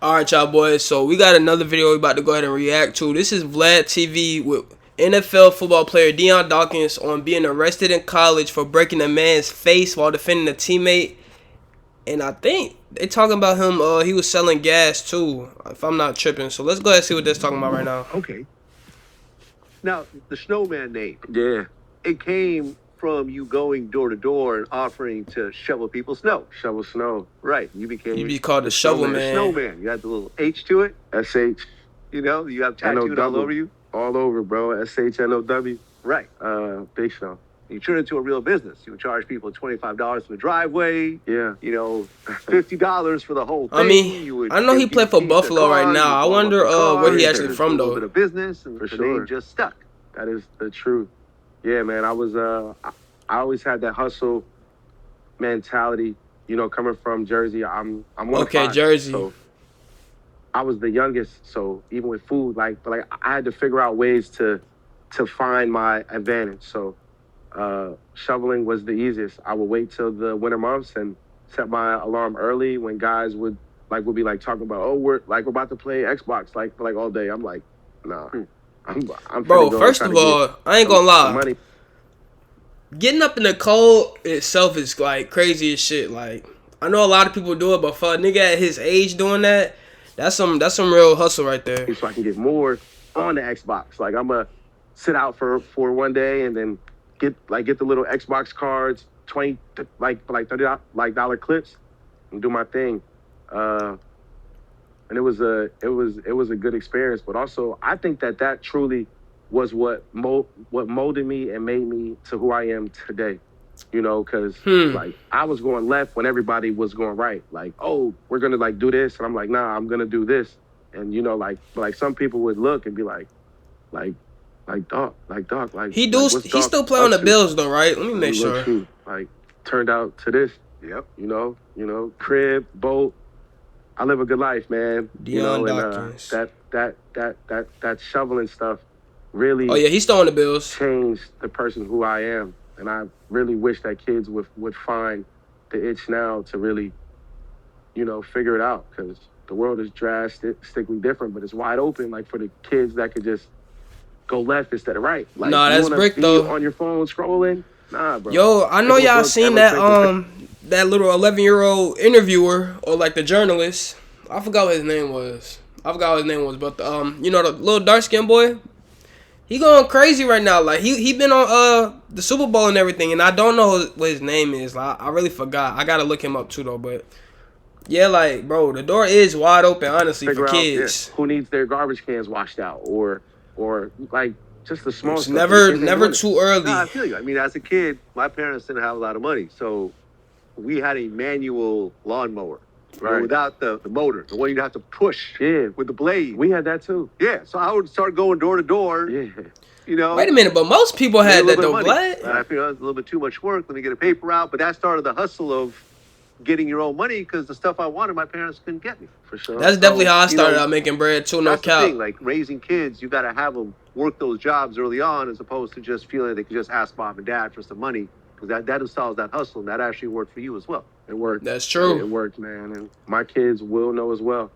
Alright, y'all boys, so we got another video we about to go ahead and react to. This is Vlad TV with NFL football player Dion Dawkins on being arrested in college for breaking a man's face while defending a teammate. And I think they talking about him, he was selling gas too, if I'm not tripping. So let's go ahead and see what they're talking about right now. Okay. Now, the snowman name. Yeah, It came from you going door to door and offering to shovel people's snow. shovel snow. Right. You became You be called the shovel snowman. man. snowman. You had the little H to it. SH, You know, you have tattooed all over you. all over, bro. SHNOW. Right. Big snow. You turn it into a real business. You would charge people $25 for the driveway. Yeah. You know, $50 for the whole thing. I mean, You would I know he empty played for the Buffalo right car, now. you I blow up wonder the car, where he you actually turn it from into a little though. bit of business, and For the sure. name just stuck. That is the truth. Yeah, man. I was I always had that hustle mentality. You know, coming from Jersey, I'm one of Okay, five, Jersey. So I was the youngest, so even with food, like I had to figure out ways to find my advantage. So shoveling was the easiest. I would wait till the winter months and set my alarm early when guys would be talking about, oh, we're about to play Xbox like all day. I'm like, nah. I'm Bro, finna go first try of to get all, I ain't gonna some lie. money. Getting up in the cold itself is like crazy as shit. Like, I know a lot of people do it, but for a nigga at his age doing that, that's some real hustle right there. So I can get more on the Xbox. Like I'm gonna sit out for one day and then get the little Xbox cards, 20 $30 dollar clips, and do my thing. And it was a good experience. But also I think that truly was what molded me and made me to who I am today. You know, because like I was going left when everybody was going right. Like, oh, we're gonna do this, and I'm like, nah, I'm gonna do this. And you know, like some people would look and be like Doc, He still play on the Bills though, right? Let me make sure. Like turned out to this. Yep. You know, crib, boat. I live a good life, man. Dion you know, Dawkins. and that shoveling stuff really Oh yeah, he's still on the Bills. changed the person who I am. And I really wish that kids would find the itch now to really, figure it out, because the world is drastically different, but it's wide open, like for the kids that could just go left instead of right. Like, Nah, you that's wanna brick be though. on your phone scrolling? Nah, bro. Yo, I know Every y'all book seen ever that taken- that little 11-year-old interviewer, or like the journalist. I forgot what his name was. But the little dark skinned boy, he going crazy right now. Like he been on the Super Bowl and everything, and I don't know what his name is. Like, I really forgot. I gotta look him up too though. But yeah, like bro, the door is wide open, honestly, figure for out, kids. who needs their garbage cans washed out, or like just the small It's stuff. never Kids ain't doing it. too early. No, I feel you. I mean, as a kid, my parents didn't have a lot of money, so we had a manual lawnmower. Right. Without the motor, the one you'd have to push Yeah. with the blade. We had that too. Yeah, so I would start going door to door, Yeah. you know. Wait a minute, but most people made a had that little though, bit of money. Vlad. And I figured it was a little bit too much work. Let me get a paper out. But that started the hustle of getting your own money, because the stuff I wanted, my parents couldn't get me. For sure. That's definitely how I you started know, out making bread too. No That's the cap. thing. Like raising kids, you got to have them work those jobs early on, as opposed to just feeling they can just ask mom and dad for some money, because that installs that hustle, and that actually worked for you as well. It worked. That's true. It worked, man. And my kids will know as well.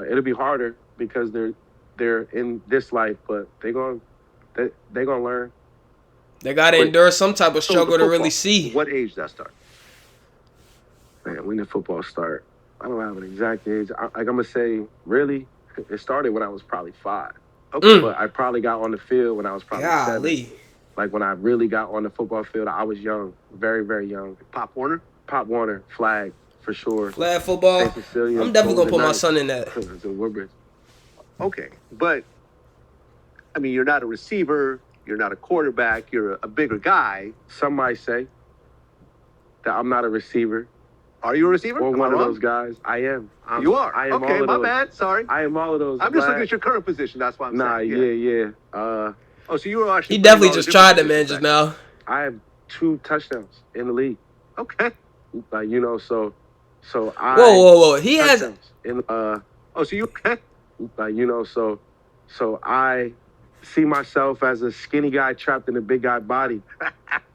It'll be harder because they're in this life, but they're gonna learn. They gotta Quick. endure some type of So struggle the to really football, see. What age that start? Man, when did football start? I don't have an exact age. I'm gonna say, really, it started when I was probably 5. Okay. But I probably got on the field when I was probably 7. Golly. Like when I really got on the football field, I was young, very, very young. Pop Warner? Pop Warner, flag, for sure. Flag football. St. Cecilia, I'm definitely gonna put my Golden son in that. Knights, and Woodbridge. Okay. But, I mean, you're not a receiver. You're not a quarterback. You're a bigger guy. Some might say that I'm not a receiver Are you a receiver? or Am one I of wrong? those guys. I am. You are. I am okay, all of my those. bad. Sorry. I am all of those. I'm just Vlad. looking at your current position. That's why I'm Nah, saying. yeah. Oh, so you were actually. He playing definitely all the just different tried that man positions just now. I have 2 touchdowns in the league. Okay. Like, so I Whoa. He has. touchdowns in Oh, so you okay? like, so I see myself as a skinny guy trapped in a big guy body.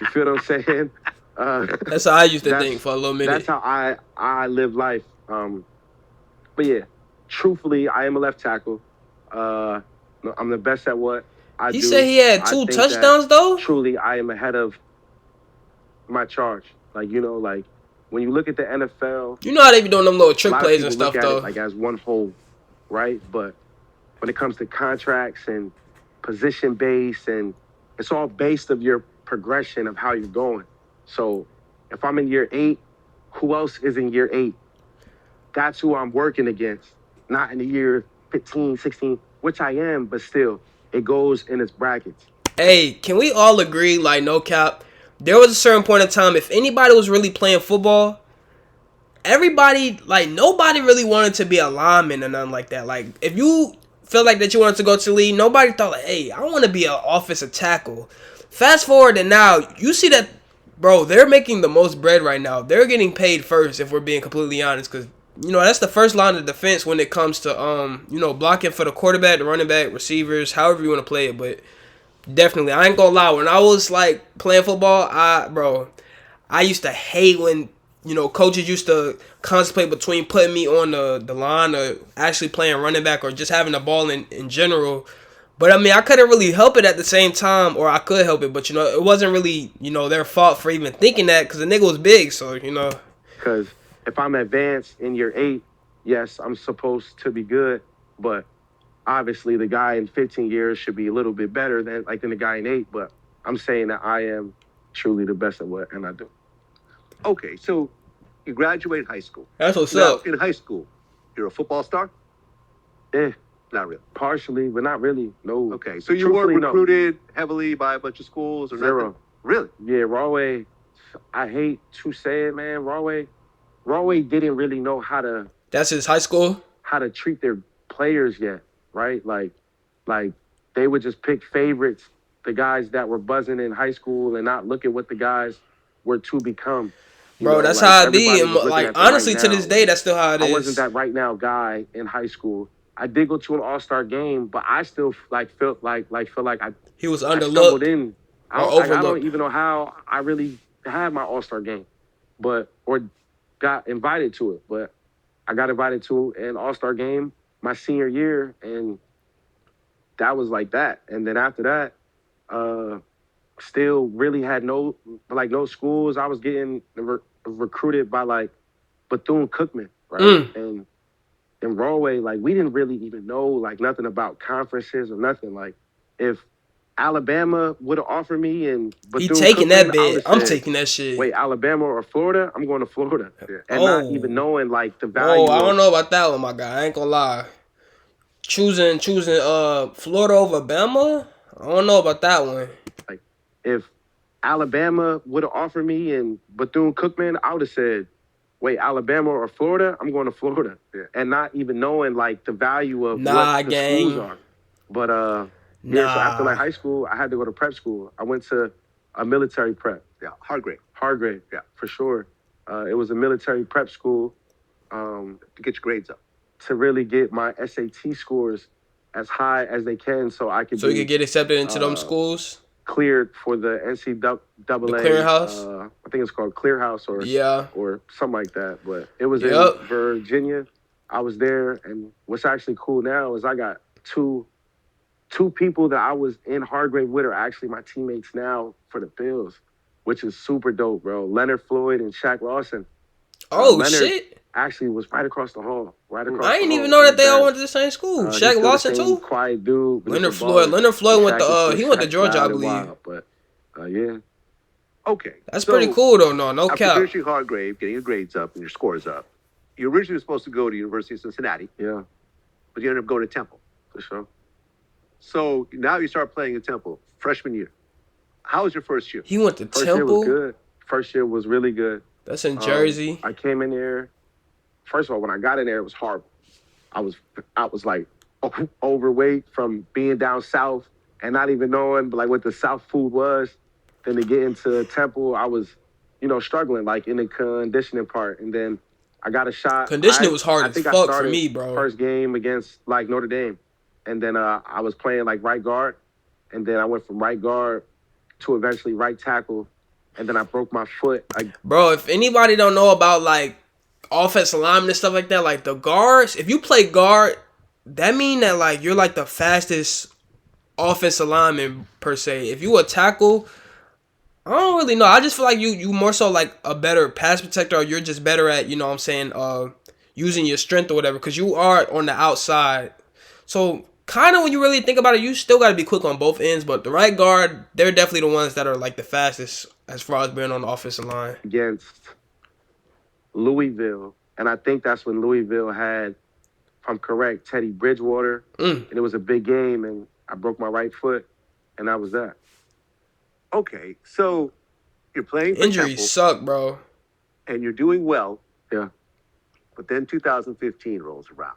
You feel what I'm saying? That's how I used to That's- think for a little minute. That's how I live life. But yeah, truthfully, I am a left tackle. Uh, I'm the best at what I He do. said he had I 2 think that touchdowns though. truly I am ahead of my charge. Like, like when you look at the NFL, You know how they be doing them little a trick lot of plays and people look stuff at it though. like as one whole, right? But when it comes to contracts and position base, and it's all based of your progression of how you're going. So if I'm in year 8, who else is in year 8? That's who I'm working against, not in the year 15, 16, which I am, but still, it goes in its brackets. Hey, can we all agree, like, no cap, there was a certain point in time, if anybody was really playing football, everybody, like, nobody really wanted to be a lineman or nothing like that. Like, if you felt like that you wanted to go to the league, nobody thought, like, hey, I want to be an offensive tackle. Fast forward to now, you see that, bro, they're making the most bread right now. They're getting paid first, if we're being completely honest, because, that's the first line of defense when it comes to, blocking for the quarterback, the running back, receivers, however you want to play it, but definitely, I ain't gonna lie. When I was like playing football, I used to hate when coaches used to contemplate between putting me on the line or actually playing running back or just having the ball in general. But I mean, I couldn't really help it at the same time, or I could help it, but it wasn't really their fault for even thinking that because the nigga was big, so. Because if I'm advanced in year 8, yes, I'm supposed to be good, but obviously the guy in 15 years should be a little bit better than the guy in 8. But I'm saying that I am truly the best at what and I do. Okay, so you graduate high school. That's what's Now, up. in high school, you're a football star? Eh, Not really. partially, but not really. No. Okay, so you weren't Truthfully, no. recruited heavily by a bunch of schools or Zero. nothing? Really? Yeah, Rawway. I hate to say it, man. Rawway didn't really know how to That's his high school. treat their players yet, right? Like they would just pick favorites, the guys that were buzzing in high school, and not look at what the guys were to become. Bro, that's how it be. everybody And, was looking like, at the honestly, right to now. this day, that's still how it is. I wasn't that right now guy in high school. I did go to an all-star game, but I still felt like I He was stumbled underlooked in. I or don't overlooked. even know how I really had my all-star game, or got invited to it. But I got invited to an all-star game my senior year, and that was like that. And then after that, still really had no schools. I was getting recruited by like Bethune-Cookman, right? And in Rawway, like we didn't really even know like nothing about conferences or nothing. Like if Alabama would have offered me and He Bethune taking that Cookman, I bid. would've I'm said, taking that shit. wait, Alabama or Florida? I'm going to Florida. Yeah. And not even knowing like the value. Oh, I don't know about that one, my guy. I ain't gonna lie. Choosing Florida over Bama? I don't know about that one. Like if Alabama would have offered me and Bethune-Cookman, I would have said, wait, Alabama or Florida? I'm going to Florida. Yeah. And not even knowing like the value of Nah, what the gang. schools are. But yeah, so after like high school, I had to go to prep school. I went to a military prep. Yeah, Hargrave. Hargrave, Yeah. for sure. It was a military prep school To get your grades up. to really get my SAT scores as high as they can so I could So be you could get accepted into them schools? cleared for the NCAA. The clearinghouse? I think it's called Clearhouse or Yeah. or something like that. But it was Yep. in Virginia. I was there, and what's actually cool now is I got two people that I was in Hargrave with are actually my teammates now for the Bills, which is super dope, bro. Leonard Floyd and Shaq Lawson. Oh, Leonard shit. actually was right across the hall. Right across I the didn't hall even know that they all from went to the same school. He's Shaq still the Lawson, same too? quiet dude. but Leonard he's a Floyd. baller. Leonard Floyd went Shaq to, is he went to Shaq Georgia, I loud and believe. wild, but yeah. Okay. That's so pretty cool, though, no After cap. finishing Hargrave, getting your grades up and your scores up, you originally were supposed to go to University of Cincinnati, Yeah, but you ended up going to Temple. for sure. So now you start playing at Temple, freshman year. How was your first year? He went to First year was Temple? good. First year was really good. That's in Jersey. I came in there. First of all, when I got in there, it was horrible. I was like overweight from being down south and not even knowing like what the South food was. Then to get into Temple, I was, struggling like in the conditioning part. And then I got a shot. Conditioning was hard I as think I fuck for started me, bro. First game against like Notre Dame, and then I was playing like right guard, and then I went from right guard to eventually right tackle, and then I broke my foot. Bro, if anybody don't know about, like, offensive linemen and stuff like that, like the guards, if you play guard, that mean that like you're like the fastest offensive lineman per se. If you a tackle, I don't really know. I just feel like you more so like a better pass protector, or you're just better at, you know what I'm saying, using your strength or whatever, because you are on the outside. So kind of when you really think about it, you still got to be quick on both ends, but the right guard, they're definitely the ones that are like the fastest as far as being on the offensive line. Against Louisville, and I think that's when Louisville had, if I'm correct, Teddy Bridgewater, and it was a big game, and I broke my right foot, and that was that. Okay, so you're playing for Injuries Temple, suck, bro. and you're doing well, Yeah. but then 2015 rolls around.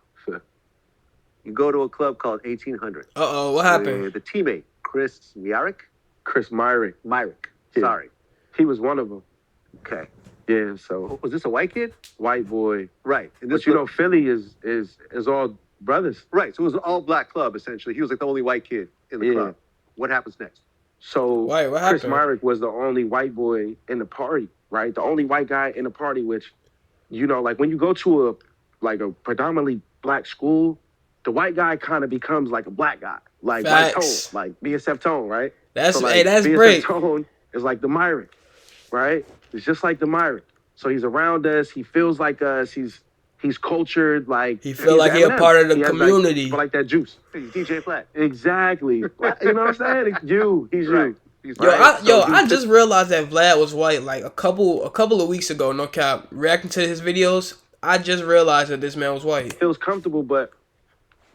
You go to a club called 1800. What happened? With the teammate, Chris Myrick. Chris Myrick. Myrick. Yeah. Sorry. He was one of them. Okay. Yeah, so Was this a white kid? white boy. Right. And But you know, Philly is all brothers. right. So it was an all-black club, essentially. He was like the only white kid in the Yeah. club. What happens next? So Wait, what Chris happened? Myrick was the only white boy in the party, right? The only white guy in the party, which, you know, like when you go to a predominantly black school, the white guy kind of becomes like a black guy, like White Facts. Tone, like BSF Tone, right? That's So, like, hey, that's BSF break. Tone is like the Myrick, right? It's just like the Myrick. So he's around us. He feels like us. He's cultured. Like He feel he's like he a Eminem. part of the He has, community. like that juice. Hey, DJ Flat. Exactly. You know what I'm saying? He's Right. you. Yo, Right? I just realized that Vlad was white like a couple of weeks ago. No cap. Reacting to his videos, I just realized that this man was white. Feels comfortable, but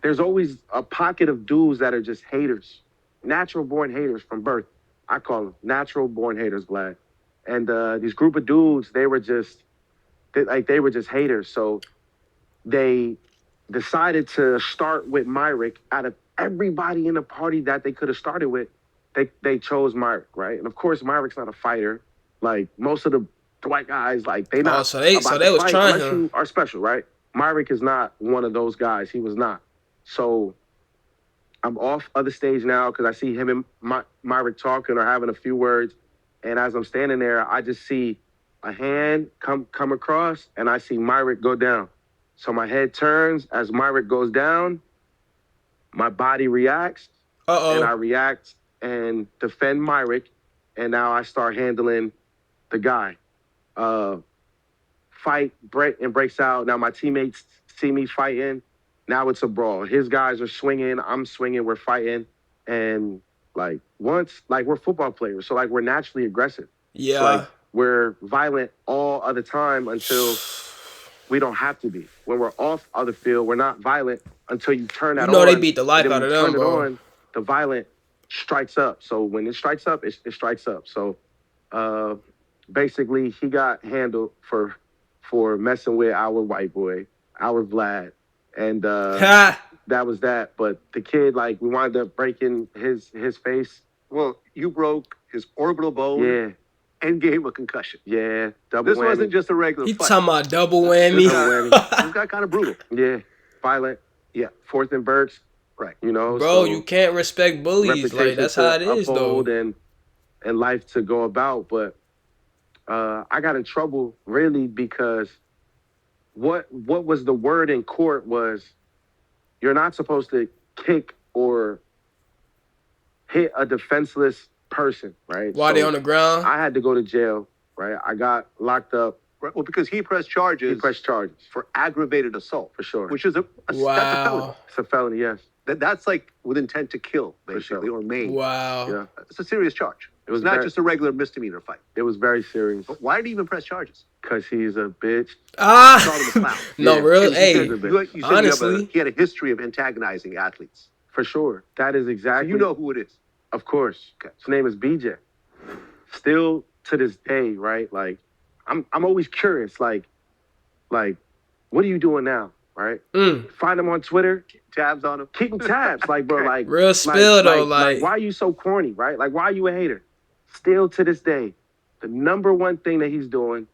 there's always a pocket of dudes that are just haters, natural born haters from birth. I call them natural born haters, Vlad. And these group of dudes, they were just haters. So they decided to start with Myrick. Out of everybody in the party that they could have started with, they chose Myrick, right? And of course, Myrick's not a fighter. Like most of the white guys, like they not. So they about to was fight trying unless him. you are special, right? Myrick is not one of those guys. He was not. So I'm off of the stage now because I see him and Myrick talking or having a few words. And as I'm standing there, I just see a hand come across, and I see Myrick go down. So my head turns as Myrick goes down. My body reacts, and I react and defend Myrick. And now I start handling the guy. Fight breaks out. Now my teammates see me fighting. Now it's a brawl. His guys are swinging. I'm swinging. We're fighting. And we're football players. So we're naturally aggressive. Yeah. So, we're violent all of the time until we don't have to be. When we're off of the field, we're not violent until you turn that on. You know they beat the life out of them, turn it bro. on, the violent strikes up. So when it strikes up, it strikes up. So basically, he got handled for messing with our white boy, our Vlad. And that was that. But the kid, we wound up breaking his face. Well, you broke his orbital bone. Yeah. And gave him a concussion. Yeah, double This whammy. wasn't just a regular He fight. talking about double whammy. This got kind of brutal. Yeah, violent. Yeah. Fourth and Burks. Right. You know, Bro, so you can't respect bullies. Like that's how it is, though. And life to go about. But I got in trouble really because what was the word in court was you're not supposed to kick or hit a defenseless person, right? While they on the ground. I had to go to jail, right? I got locked up. Right. Well, because he pressed charges. For aggravated assault. For sure. Which is that's a felony. Wow. It's a felony, yes. That's like with intent to kill, basically, sure. or maim. Wow. Yeah. It's a serious charge. It was not just a regular misdemeanor fight. It was very serious. But why did he even press charges? Because he's a bitch. Called him a clown. No, Yeah. really? And Hey, You said honestly. he had a history of antagonizing athletes. For sure. That is So exactly. you know who it is. Of course. Okay. His name is BJ. Still to this day, right? I'm always curious, what are you doing now? Right? Find him on Twitter. Tabs on him. Keeping tabs. Bro, Real spill, though, why are you so corny, right? Why are you a hater? Still to this day, the number one thing that he's doing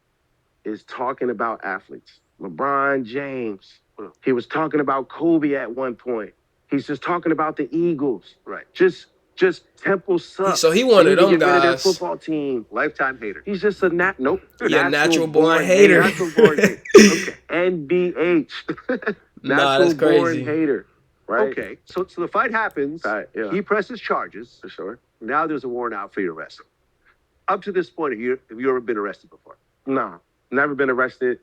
is talking about athletes. LeBron James. He was talking about Kobe at one point. He's just talking about the Eagles. Right. Just Just Temple sucks. So he one of them Get rid of their guys. football team. Lifetime hater. He's just a nope. Yeah, natural born hater. Natural born hater. Okay. NBH. Nah, that's born crazy. hater. Right. Okay, so the fight happens. Right, yeah. He presses charges. For sure. Now there's a warrant out for your arrest. Up to this point, have you ever been arrested before? Nah, never been arrested.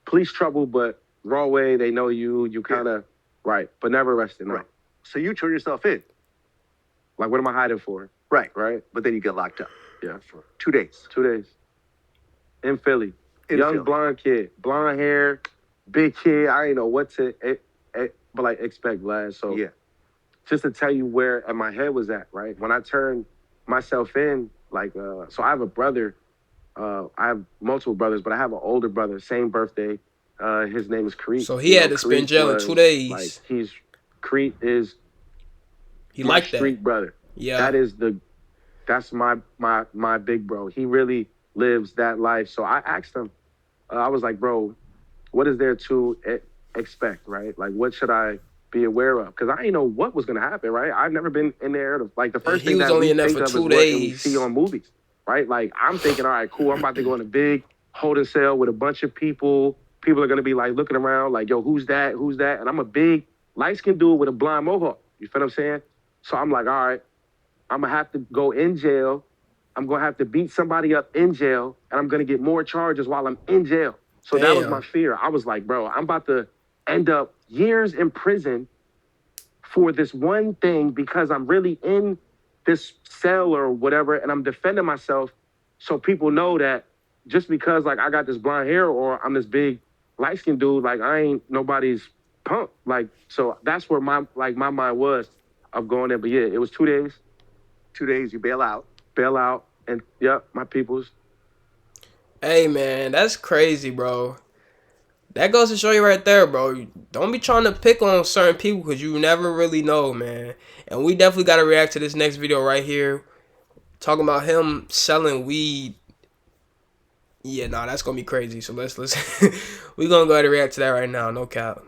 Police trouble, but raw way. They know you. You kind of right, but never arrested. No. Right. So you turn yourself in. Like, what am I hiding for? Right. Right. But then you get locked up. Yeah. For 2 days. 2 days. In Philly. In Young Philly. blonde kid, blonde hair, big kid. I ain't know what to, but like expect, Vlad. So Yeah. just to tell you where my head was at, right? When I turned myself in, like, so I have a brother. I have multiple brothers, but I have an older brother, same birthday. His name is Creek. So he had to spend jail in 2 days. Like, Creek is He my liked that. street brother. Yeah. That's my big bro. He really lives that life. So I asked him, I was like, bro, what is there to expect, right? Like, what should I be aware of? Because I didn't know what was going to happen, right? I've never been in there. Like, the first he thing was that only we in there think for of 2 is what days. we see on movies, right? Like, I'm thinking, all right, cool. I'm about to go in a big holding cell with a bunch of people. People are going to be, like, looking around, like, yo, who's that? Who's that? And I'm a big, light-skinned dude with a blonde mohawk. You feel what I'm saying? So I'm like, all right, I'm going to have to go in jail. I'm going to have to beat somebody up in jail, and I'm going to get more charges while I'm in jail. So that was Damn. my fear. I was like, bro, I'm about to end up years in prison for this one thing because I'm really in this cell or whatever, and I'm defending myself so people know that just because, like, I got this blonde hair or I'm this big light-skinned dude, like, I ain't nobody's punk. Like, so that's where my mind was of going there. But yeah, it was 2 days. 2 days, you bail out. And yep, my peoples. Hey, man, that's crazy, bro. That goes to show you right there, bro. Don't be trying to pick on certain people because you never really know, man. And we definitely got to react to this next video right here. Talking about him selling weed. Yeah, nah, that's going to be crazy. So let's we going to go ahead and react to that right now. No cap.